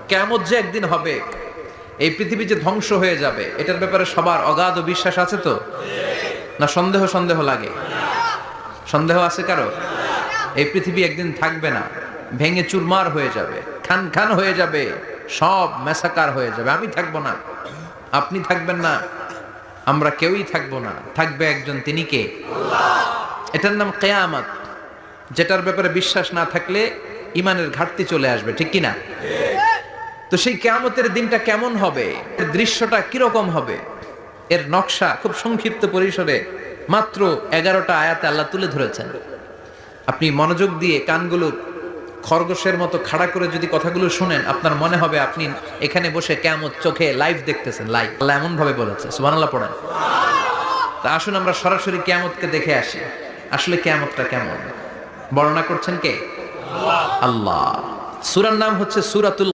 কিয়ামত যে একদিন হবে, এই পৃথিবী যে ধ্বংস হয়ে যাবে, এটার ব্যাপারে সবার অগাধ বিশ্বাস আছে তো? না সন্দেহ সন্দেহ লাগে? সন্দেহ আছে কারো? এই পৃথিবী একদিন থাকবে না, ভেঙে চুরমার হয়ে যাবে, খান খান হয়ে যাবে, সব ম্যাসাকার হয়ে যাবে। আমি থাকবো না, আপনি থাকবেন না, আমরা কেউই থাকবো না, থাকবে একজন, তিনি কে? এটার নাম কিয়ামত, যেটার ব্যাপারে বিশ্বাস না থাকলে ইমানের ঘাটতি চলে আসবে, ঠিক কি না? তো সেই কিয়ামতের দিনটা কেমন হবে, এর দৃশ্যটা কিরকম হবে, এর নকশা খুব সংক্ষিপ্ত পরিসরে মাত্র 11টা আয়াতে আল্লাহ তুলে ধরেছেন। আপনি মনোযোগ দিয়ে কানগুলো খরগোশের মতো খাড়া করে যদি কথাগুলো শুনেন, আপনার মনে হবে আপনি এখানে বসে কিয়ামত চোখে লাইভ দেখতেছেন। লাইভ আল্লাহ এমন ভাবে বলেছে, সুবহানাল্লাহ পড়েন। তা আসুন আমরা সরাসরি কিয়ামতকে দেখে আসি। আসলে কিয়ামতটা কেমন বর্ণনা করছেন কে? আল্লাহ। সূরার নাম হচ্ছে সূরাতুল